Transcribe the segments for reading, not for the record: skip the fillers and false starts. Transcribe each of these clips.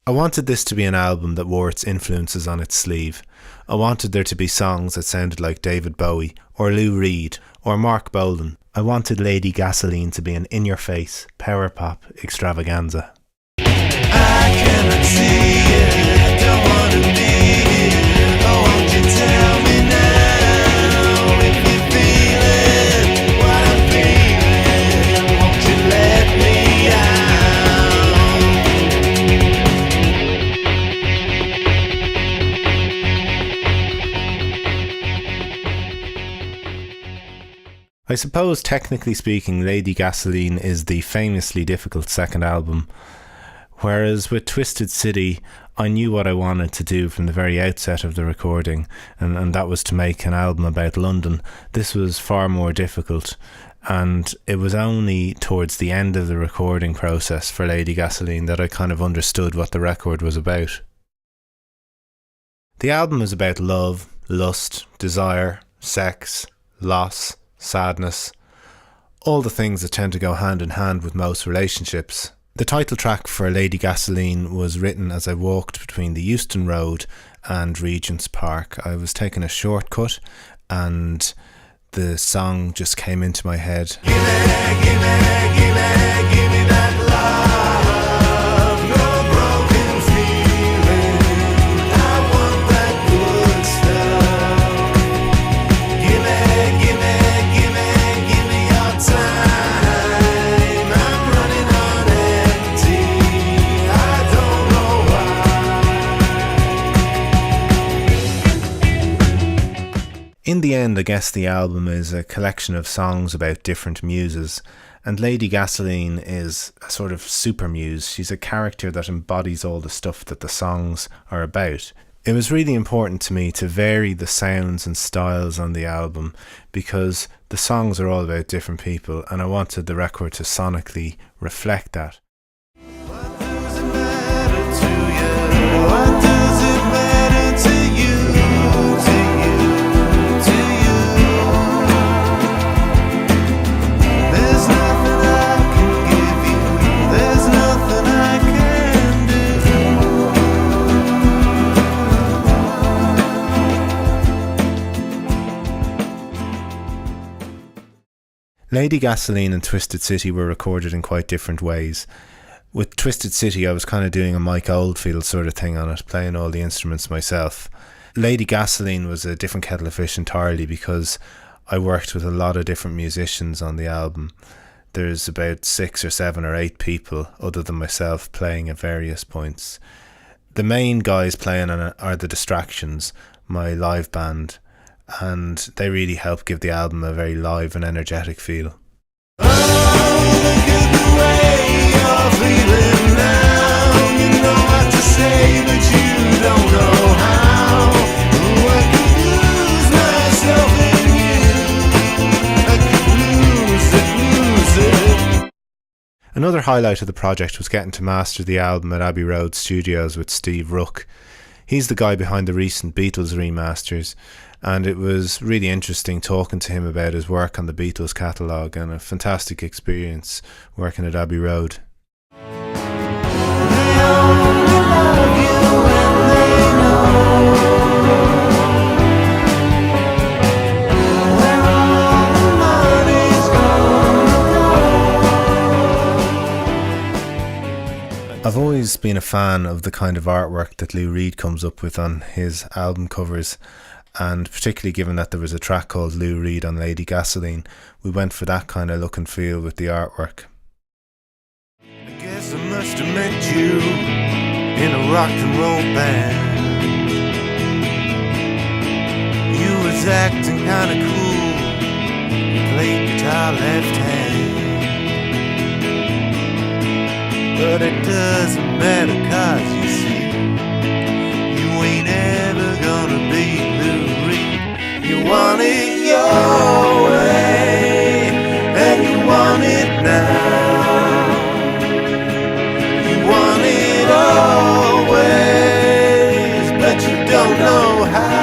I wanted this to be an album that wore its influences on its sleeve. I wanted there to be songs that sounded like David Bowie, or Lou Reed, or Mark Bolan. I wanted Lady Gasoline to be an in-your-face, power pop extravaganza. I cannot see it, don't want to be here. Oh, won't you tell me now if you feel it, what I'm feeling? Won't you let me out? I suppose, technically speaking, Lady Gasoline is the famously difficult second album, whereas with Twisted City, I knew what I wanted to do from the very outset of the recording, and that was to make an album about London. This was far more difficult, and it was only towards the end of the recording process for Lady Gasoline that I kind of understood what the record was about. The album is about love, lust, desire, sex, loss, sadness, all the things that tend to go hand in hand with most relationships. The title track for Lady Gasoline was written as I walked between the Euston Road and Regent's Park. I was taking a shortcut and the song just came into my head. Give me that love, no broken feeling. I want that good stuff. Give me your time. I'm running on empty. I don't know why. In the end, I guess the album is a collection of songs about different muses, and Lady Gasoline is a sort of super muse. She's a character that embodies all the stuff that the songs are about. It was really important to me to vary the sounds and styles on the album because the songs are all about different people, and I wanted the record to sonically reflect that. What does it matter to you? What does it matter to you? There's nothing I can give you. There's nothing I can do. Lady Gasoline and Twisted City were recorded in quite different ways. With Twisted City, I was kind of doing a Mike Oldfield sort of thing on it, playing all the instruments myself. Lady Gasoline was a different kettle of fish entirely because I worked with a lot of different musicians on the album. There's about 6 or 7 or 8 people other than myself playing at various points. The main guys playing on it are the Distractions, my live band, and they really help give the album a very live and energetic feel. Oh, look at the way you're feeling now. You know what to say, but you don't know how. I could lose myself in you. I could lose it. Another highlight of the project was getting to master the album at Abbey Road Studios with Steve Rook. He's the guy behind the recent Beatles remasters, and it was really interesting talking to him about his work on the Beatles catalogue, and a fantastic experience working at Abbey Road. I've always been a fan of the kind of artwork that Lou Reed comes up with on his album covers, and particularly given that there was a track called Lou Reed on Lady Gasoline, we went for that kind of look and feel with the artwork. I guess I must have met you in a rock and roll band. You was acting kinda cool, you played guitar left hand. But it doesn't matter, 'cause you see, you ain't ever gonna beat Lou Reed. You want it your way, and you want it now. You want it always, but you don't know how.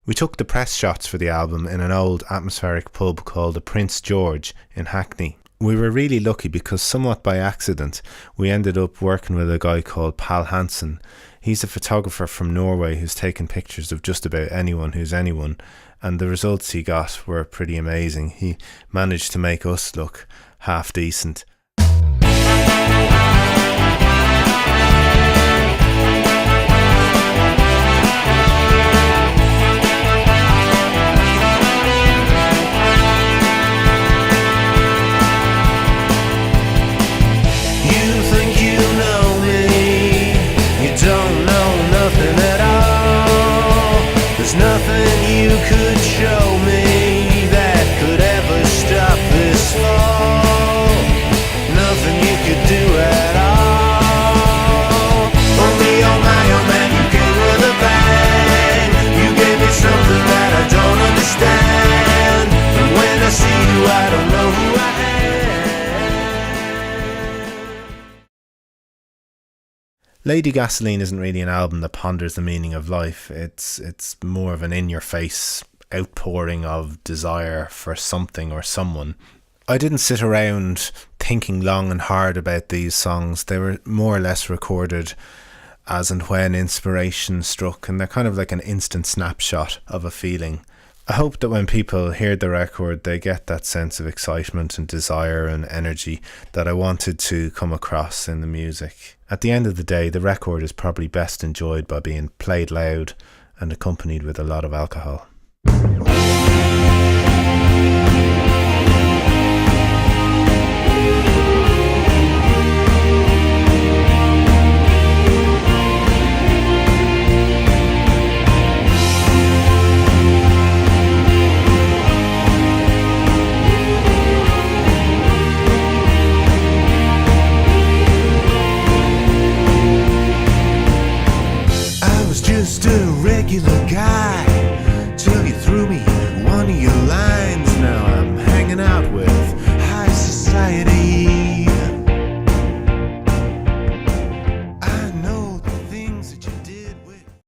We took the press shots for the album in an old atmospheric pub called the Prince George in Hackney. We were really lucky because somewhat by accident we ended up working with a guy called Pal Hansen. He's a photographer from Norway who's taken pictures of just about anyone who's anyone, and the results he got were pretty amazing. He managed to make us look half decent. Nothing you could show me that could ever stop this fall. Nothing you could do at all. Only oh man, you came with a bang. You gave me something that I don't understand. And when I see you, I don't know who I am. Lady Gasoline isn't really an album that ponders the meaning of life. It's more of an in-your-face outpouring of desire for something or someone. I didn't sit around thinking long and hard about these songs. They were more or less recorded as and when inspiration struck, and they're kind of like an instant snapshot of a feeling. I hope that when people hear the record, they get that sense of excitement and desire and energy that I wanted to come across in the music. At the end of the day, the record is probably best enjoyed by being played loud and accompanied with a lot of alcohol.